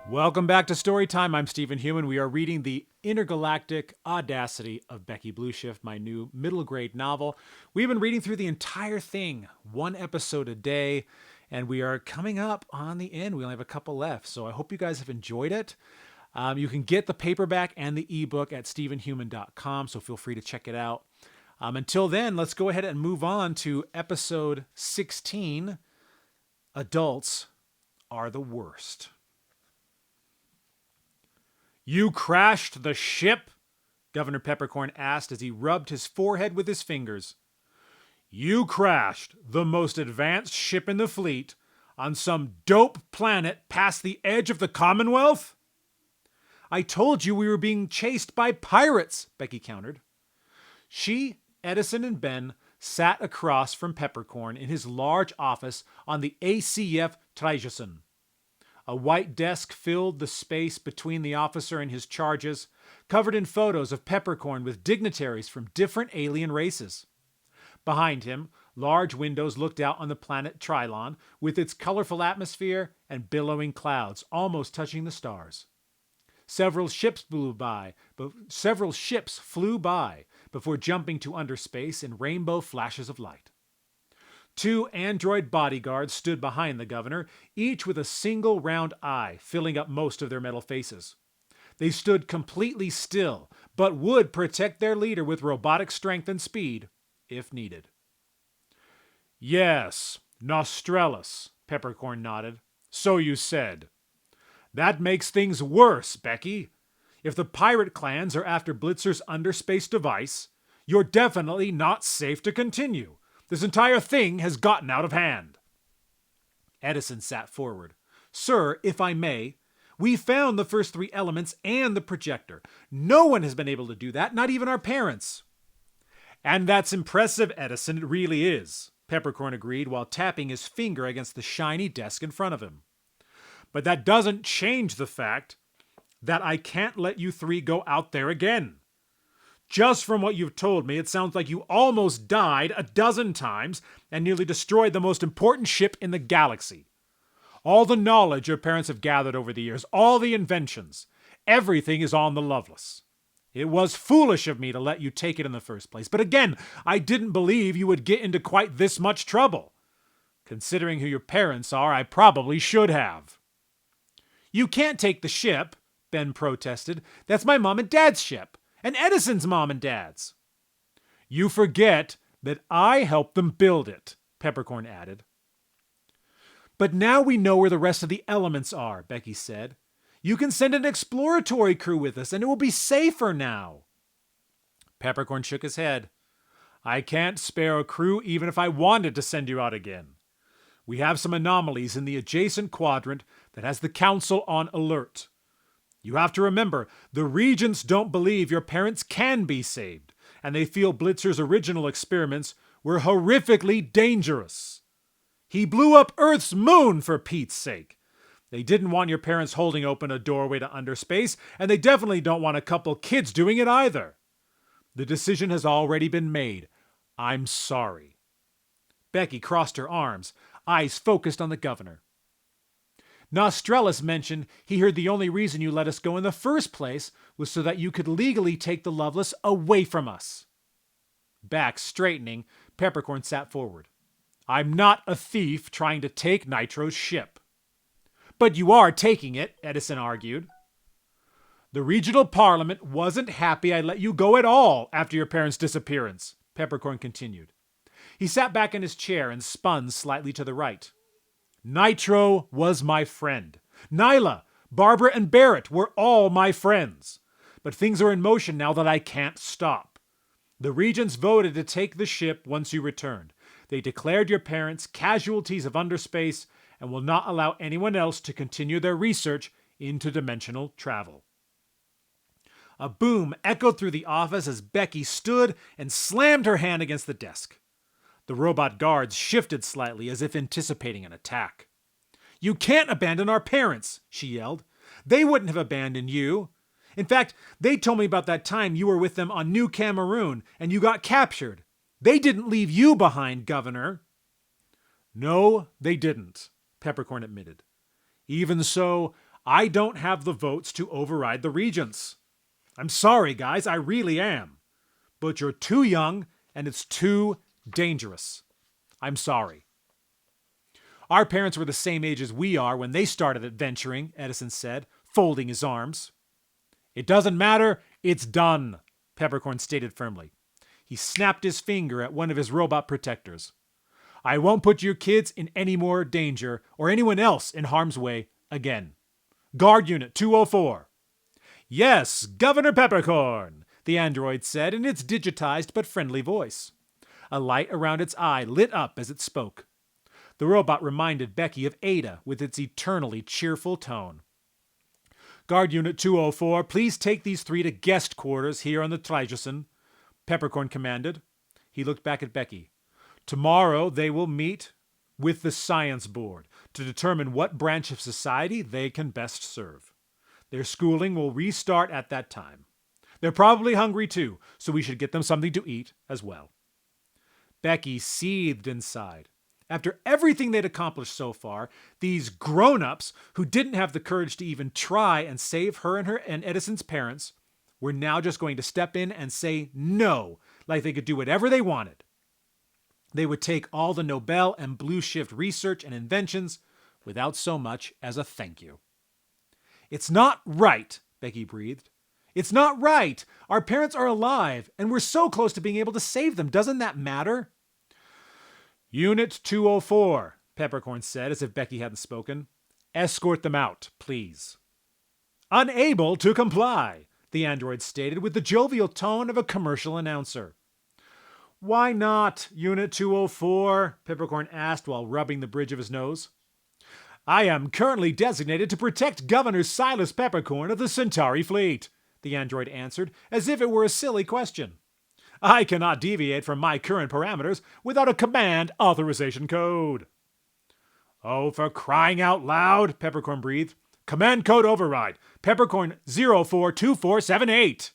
Welcome back to Storytime. I'm Stephen Human. We are reading The Intergalactic Audacity of Becky Blueshift, my new middle grade novel. We've been reading through the entire thing, one episode a day, and we are coming up on the end. We only have a couple left, so I hope you guys have enjoyed it. You can get the paperback and the ebook at stephenhuman.com, so feel free to check it out. Until then, let's go ahead and move on to episode 16, Adults Are the Worst. "You crashed the ship?" Governor Peppercorn asked as he rubbed his forehead with his fingers. "You crashed the most advanced ship in the fleet on some dope planet past the edge of the Commonwealth?" "I told you we were being chased by pirates," Becky countered. She, Edison, and Ben sat across from Peppercorn in his large office on the ACF Treasusen. A white desk filled the space between the officer and his charges, covered in photos of Peppercorn with dignitaries from different alien races. Behind him, large windows looked out on the planet Trilon with its colorful atmosphere and billowing clouds almost touching the stars. Several ships flew by before jumping to underspace in rainbow flashes of light. Two android bodyguards stood behind the governor, each with a single round eye filling up most of their metal faces. They stood completely still, but would protect their leader with robotic strength and speed, if needed. "Yes, Nostrellus," Peppercorn nodded. "So you said. That makes things worse, Becky. If the pirate clans are after Blitzer's underspace device, you're definitely not safe to continue. This entire thing has gotten out of hand." Edison sat forward. "Sir, if I may, we found the first three elements and the projector. No one has been able to do that, not even our parents." "And that's impressive, Edison, it really is," Peppercorn agreed while tapping his finger against the shiny desk in front of him. "But that doesn't change the fact that I can't let you three go out there again. Just from what you've told me, it sounds like you almost died a dozen times and nearly destroyed the most important ship in the galaxy. All the knowledge your parents have gathered over the years, all the inventions, everything is on the Loveless. It was foolish of me to let you take it in the first place, but again, I didn't believe you would get into quite this much trouble. Considering who your parents are, I probably should have." "You can't take the ship," Ben protested. "That's my mom and dad's ship. And Edison's mom and dad's." "You forget that I helped them build it," Peppercorn added. "But now we know where the rest of the elements are," Becky said. "You can send an exploratory crew with us and it will be safer now." Peppercorn shook his head. "I can't spare a crew even if I wanted to send you out again. We have some anomalies in the adjacent quadrant that has the Council on alert. You have to remember, the Regents don't believe your parents can be saved, and they feel Blitzer's original experiments were horrifically dangerous. He blew up Earth's moon, for Pete's sake. They didn't want your parents holding open a doorway to underspace, and they definitely don't want a couple kids doing it either. The decision has already been made. I'm sorry." Becky crossed her arms, eyes focused on the governor. "Nostrellus mentioned he heard the only reason you let us go in the first place was so that you could legally take the Loveless away from us." Back straightening, Peppercorn sat forward. "I'm not a thief trying to take Nitro's ship." "But you are taking it," Edison argued. "The regional parliament wasn't happy I let you go at all after your parents' disappearance," Peppercorn continued. He sat back in his chair and spun slightly to the right. "Nitro was my friend. Nyla, Barbara, and Barrett were all my friends. But things are in motion now that I can't stop. The Regents voted to take the ship once you returned. They declared your parents casualties of underspace and will not allow anyone else to continue their research into dimensional travel." A boom echoed through the office as Becky stood and slammed her hand against the desk. The robot guards shifted slightly as if anticipating an attack. "You can't abandon our parents," she yelled. "They wouldn't have abandoned you. In fact, they told me about that time you were with them on New Cameroon and you got captured. They didn't leave you behind, Governor." "No, they didn't," Peppercorn admitted. "Even so, I don't have the votes to override the regents. I'm sorry, guys, I really am. But you're too young and it's too dangerous. I'm sorry. Our parents were the same age as we are when they started adventuring, Edison said, folding his arms. It doesn't matter, it's done, Peppercorn stated firmly. He snapped his finger at one of his robot protectors. I won't put your kids in any more danger or anyone else in harm's way again. Guard Unit 204. Yes, Governor Peppercorn, the android said in its digitized but friendly voice. A light around its eye lit up as it spoke. The robot reminded Becky of Ada with its eternally cheerful tone. Guard Unit 204, please take these three to guest quarters here on the Trijusen, Peppercorn commanded. He looked back at Becky. Tomorrow they will meet with the Science Board to determine what branch of society they can best serve. Their schooling will restart at that time. They're probably hungry too, so we should get them something to eat as well. Becky seethed inside. After everything they'd accomplished so far, these grown-ups who didn't have the courage to even try and save her and Edison's parents were now just going to step in and say no, like they could do whatever they wanted. They would take all the Nobel and Blueshift research and inventions without so much as a thank you. It's not right, Becky breathed. It's not right. Our parents are alive, and we're so close to being able to save them. Doesn't that matter? Unit 204, Peppercorn said, as if Becky hadn't spoken. Escort them out, please. Unable to comply, the android stated with the jovial tone of a commercial announcer. Why not, Unit 204? Peppercorn asked while rubbing the bridge of his nose. I am currently designated to protect Governor Silas Peppercorn of the Centauri Fleet, the android answered, as if it were a silly question. I cannot deviate from my current parameters without a command authorization code. Oh, for crying out loud, Peppercorn breathed. Command code override. Peppercorn 042478.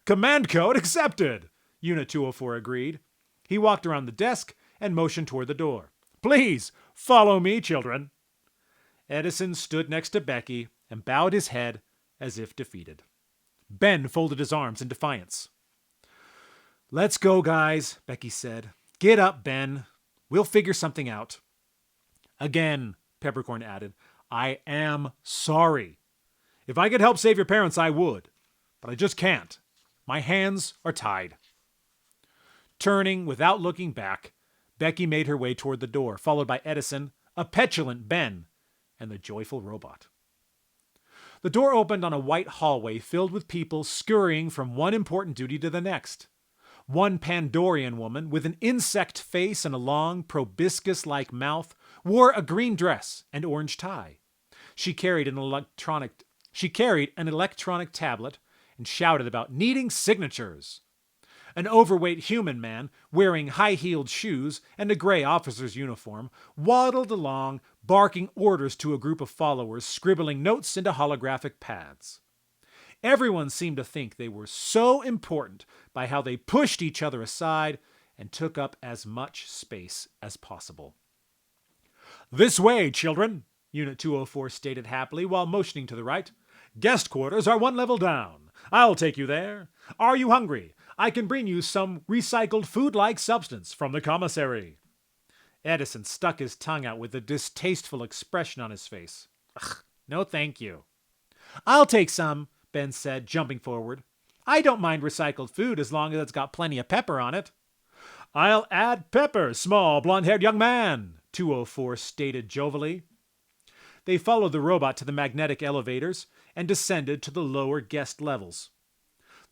Command code accepted, Unit 204 agreed. He walked around the desk and motioned toward the door. Please, follow me, children. Edison stood next to Becky and bowed his head as if defeated. Ben folded his arms in defiance. Let's go, guys, Becky said. Get up, Ben. We'll figure something out. Again, Peppercorn added, I am sorry. If I could help save your parents, I would. But I just can't. My hands are tied. Turning without looking back, Becky made her way toward the door, followed by Edison, a petulant Ben, and the joyful robot. The door opened on a white hallway filled with people scurrying from one important duty to the next. One Pandorian woman with an insect face and a long, proboscis-like mouth wore a green dress and orange tie. She carried an electronic tablet and shouted about needing signatures. An overweight human man, wearing high-heeled shoes and a gray officer's uniform, waddled along, barking orders to a group of followers, scribbling notes into holographic pads. Everyone seemed to think they were so important by how they pushed each other aside and took up as much space as possible. This way, children, Unit 204 stated happily while motioning to the right. Guest quarters are one level down. I'll take you there. Are you hungry? I can bring you some recycled food-like substance from the commissary. Edison stuck his tongue out with a distasteful expression on his face. Ugh, no thank you. I'll take some, Ben said, jumping forward. I don't mind recycled food as long as it's got plenty of pepper on it. I'll add pepper, small, blonde-haired young man, 204 stated jovially. They followed the robot to the magnetic elevators and descended to the lower guest levels.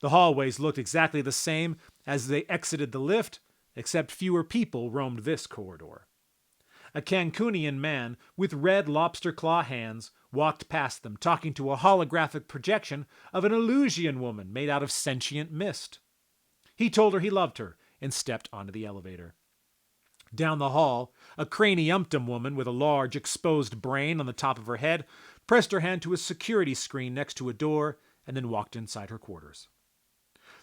The hallways looked exactly the same as they exited the lift, except fewer people roamed this corridor. A Cancunian man with red lobster claw hands walked past them, talking to a holographic projection of an Illusian woman made out of sentient mist. He told her he loved her and stepped onto the elevator. Down the hall, a craniumptum woman with a large exposed brain on the top of her head pressed her hand to a security screen next to a door and then walked inside her quarters.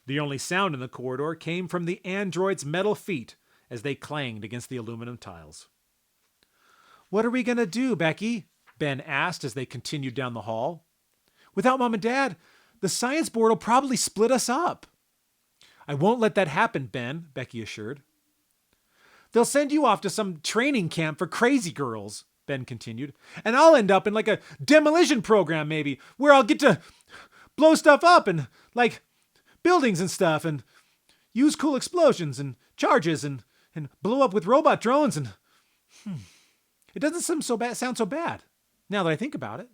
The only sound in the corridor came from the android's metal feet as they clanged against the aluminum tiles. What are we going to do, Becky? Ben asked as they continued down the hall. Without Mom and Dad, the science board will probably split us up. I won't let that happen, Ben, Becky assured. They'll send you off to some training camp for crazy girls, Ben continued, and I'll end up in like a demolition program maybe, where I'll get to blow stuff up and like buildings and stuff and use cool explosions and charges and blow up with robot drones and it doesn't sound so bad now that I think about it.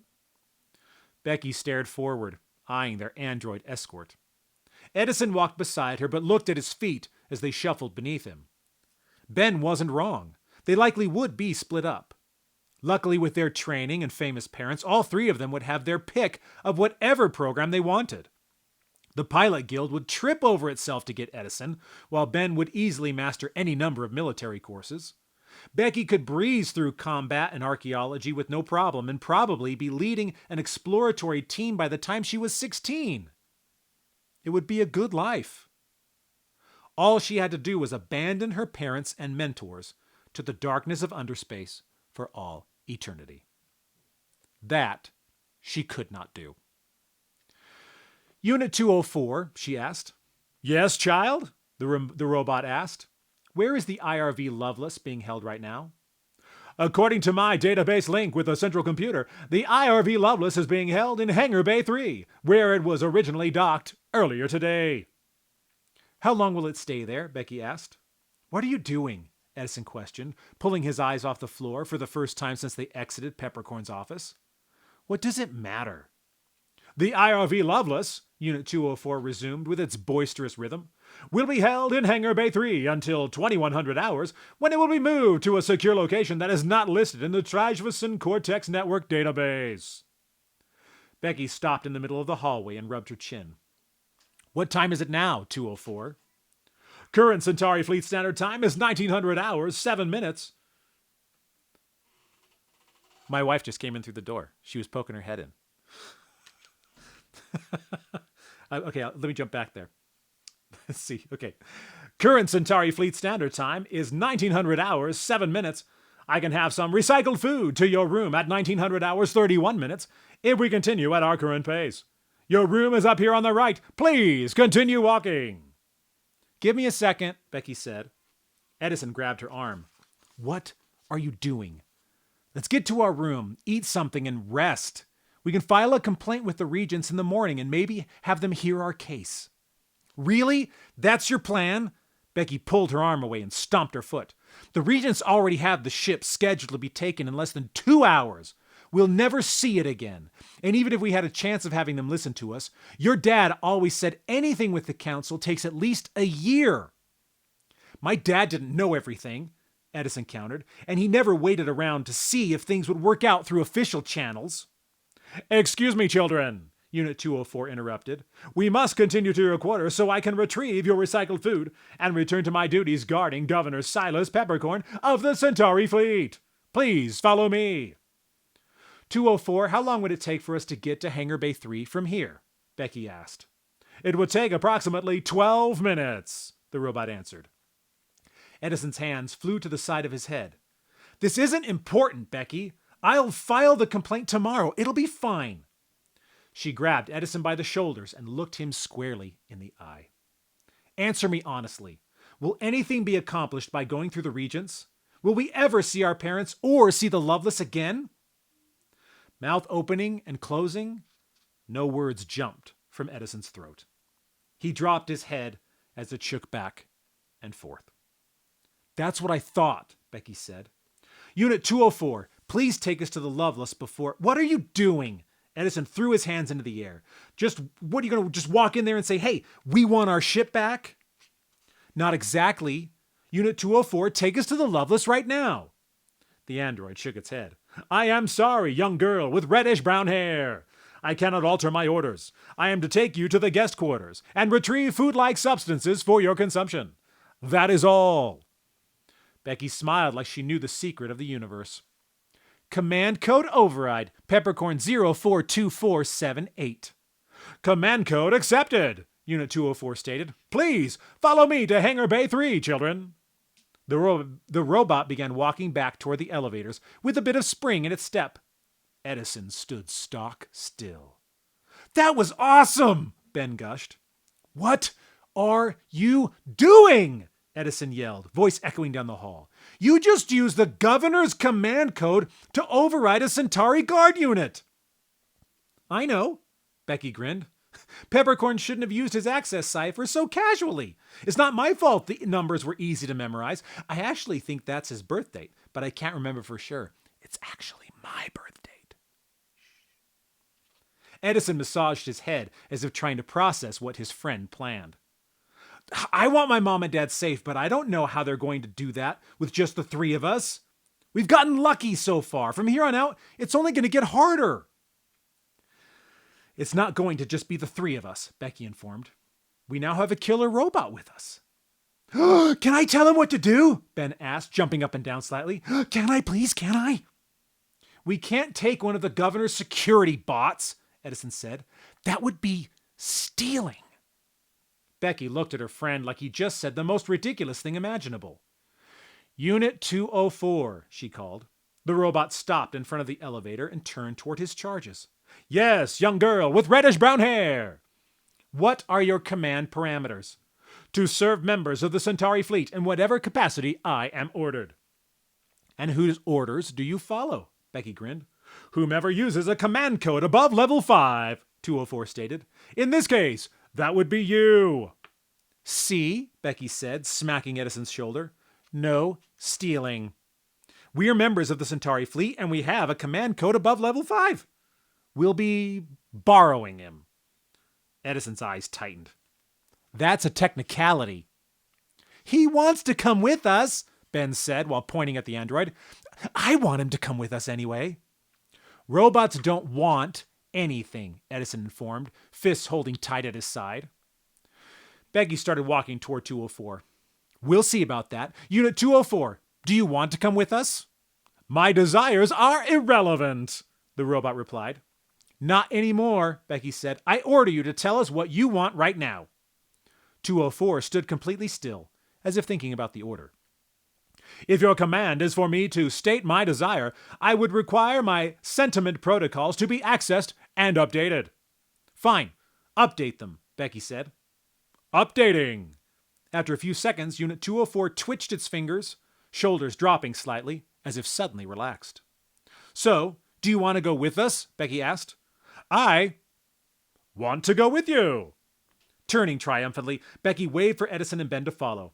Becky stared forward, eyeing their android escort. Edison walked beside her but looked at his feet as they shuffled beneath him. Ben wasn't wrong. They likely would be split up. Luckily, with their training and famous parents, all three of them would have their pick of whatever program they wanted. The Pilot Guild would trip over itself to get Edison, while Ben would easily master any number of military courses. Becky could breeze through combat and archaeology with no problem and probably be leading an exploratory team by the time she was 16. It would be a good life. All she had to do was abandon her parents and mentors to the darkness of underspace for all eternity. That she could not do. Unit 204, she asked. Yes, child, the robot asked. Where is the IRV Lovelace being held right now? According to my database link with the central computer, the IRV Lovelace is being held in Hangar Bay 3, where it was originally docked earlier today. How long will it stay there? Becky asked. What are you doing? Edison questioned, pulling his eyes off the floor for the first time since they exited Peppercorn's office. What does it matter? The IRV Lovelace, Unit 204 resumed with its boisterous rhythm, will be held in Hangar Bay 3 until 2100 hours, when it will be moved to a secure location that is not listed in the Trajvison Cortex Network database. Becky stopped in the middle of the hallway and rubbed her chin. What time is it now, 204? Current Centauri Fleet Standard Time is 1900 hours, 7 minutes. My wife just came in through the door. She was poking her head in. Okay, let me jump back there. Let's see. Okay. Current Centauri Fleet Standard Time is 1900 hours, 7 minutes. I can have some recycled food to your room at 1900 hours, 31 minutes if we continue at our current pace. Your room is up here on the right. Please continue walking. Give me a second, Becky said. Edison grabbed her arm. What are you doing? Let's get to our room, eat something, and rest. We can file a complaint with the Regents in the morning and maybe have them hear our case. Really? That's your plan? Becky pulled her arm away and stomped her foot. The Regents already have the ship scheduled to be taken in less than 2 hours. We'll never see it again. And even if we had a chance of having them listen to us, your dad always said anything with the council takes at least a year. My dad didn't know everything, Edison countered, and he never waited around to see if things would work out through official channels. Excuse me, children, Unit 204 interrupted. We must continue to your quarters so I can retrieve your recycled food and return to my duties guarding Governor Silas Peppercorn of the Centauri Fleet. Please follow me. 204, how long would it take for us to get to Hangar Bay 3 from here? Becky asked. It would take approximately 12 minutes, the robot answered. Edison's hands flew to the side of his head. This isn't important, Becky. I'll file the complaint tomorrow. It'll be fine. She grabbed Edison by the shoulders and looked him squarely in the eye. Answer me honestly. Will anything be accomplished by going through the Regents? Will we ever see our parents or see the Lovelace again? Mouth opening and closing, no words jumped from Edison's throat. He dropped his head as it shook back and forth. That's what I thought, Becky said. Unit 204, please take us to the Lovelace before... What are you doing? Edison threw his hands into the air. What are you going to just walk in there and say, hey, we want our ship back? Not exactly. Unit 204, take us to the Lovelace right now. The android shook its head. I am sorry, young girl with reddish-brown hair. I cannot alter my orders. I am to take you to the guest quarters and retrieve food-like substances for your consumption. That is all. Becky smiled like she knew the secret of the universe. Command code override, Peppercorn 042478. Command code accepted, Unit 204 stated. Please follow me to Hangar Bay 3, children. The robot began walking back toward the elevators with a bit of spring in its step. Edison stood stock still. That was awesome, Ben gushed. What are you doing? Edison yelled, voice echoing down the hall. You just used the governor's command code to override a Centauri guard unit. I know, Becky grinned. Peppercorn shouldn't have used his access cipher so casually. It's not my fault the numbers were easy to memorize. I actually think that's his birth date, but I can't remember for sure. It's actually my birth date. Edison massaged his head as if trying to process what his friend planned. I want my mom and dad safe, but I don't know how they're going to do that with just the three of us. We've gotten lucky so far. From here on out, it's only going to get harder. It's not going to just be the three of us, Becky informed. We now have a killer robot with us. Can I tell him what to do? Ben asked, jumping up and down slightly. Can I please, can I? We can't take one of the governor's security bots, Edison said. That would be stealing. Becky looked at her friend like he just said the most ridiculous thing imaginable. Unit 204, she called. The robot stopped in front of the elevator and turned toward his charges. Yes, young girl with reddish-brown hair. What are your command parameters? To serve members of the Centauri fleet in whatever capacity I am ordered. And whose orders do you follow? Becky grinned. Whomever uses a command code above level 5, 204 stated. In this case, that would be you. See, Becky said, smacking Edison's shoulder. No stealing. We are members of the Centauri fleet, and we have a command code above level 5. We'll be borrowing him. Edison's eyes tightened. That's a technicality. He wants to come with us, Ben said while pointing at the android. I want him to come with us anyway. Robots don't want anything, Edison informed, fists holding tight at his side. Becky started walking toward 204. We'll see about that. Unit 204, do you want to come with us? My desires are irrelevant, the robot replied. Not anymore, Becky said. I order you to tell us what you want right now. 204 stood completely still, as if thinking about the order. If your command is for me to state my desire, I would require my sentiment protocols to be accessed and updated. Fine, update them, Becky said. Updating. After a few seconds, Unit 204 twitched its fingers, shoulders dropping slightly, as if suddenly relaxed. So, do you want to go with us? Becky asked. I want to go with you. Turning triumphantly, Becky waved for Edison and Ben to follow.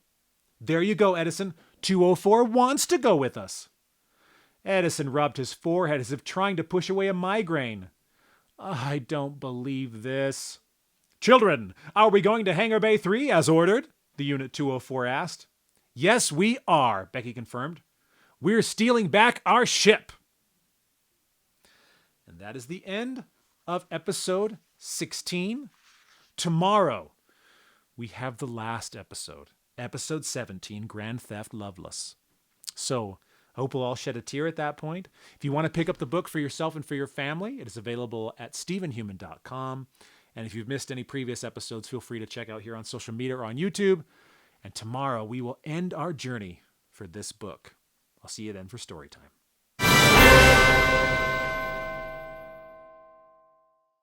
There you go, Edison. 204 wants to go with us. Edison rubbed his forehead as if trying to push away a migraine. I don't believe this. Children, are we going to Hangar Bay 3 as ordered? The Unit 204 asked. Yes, we are, Becky confirmed. We're stealing back our ship. And that is the end of episode 16. Tomorrow, we have the last episode, episode 17, Grand Theft Loveless. So, I hope we'll all shed a tear at that point. If you want to pick up the book for yourself and for your family, it is available at stephenhuman.com. And if you've missed any previous episodes, feel free to check out here on social media or on YouTube. And tomorrow, we will end our journey for this book. I'll see you then for story time.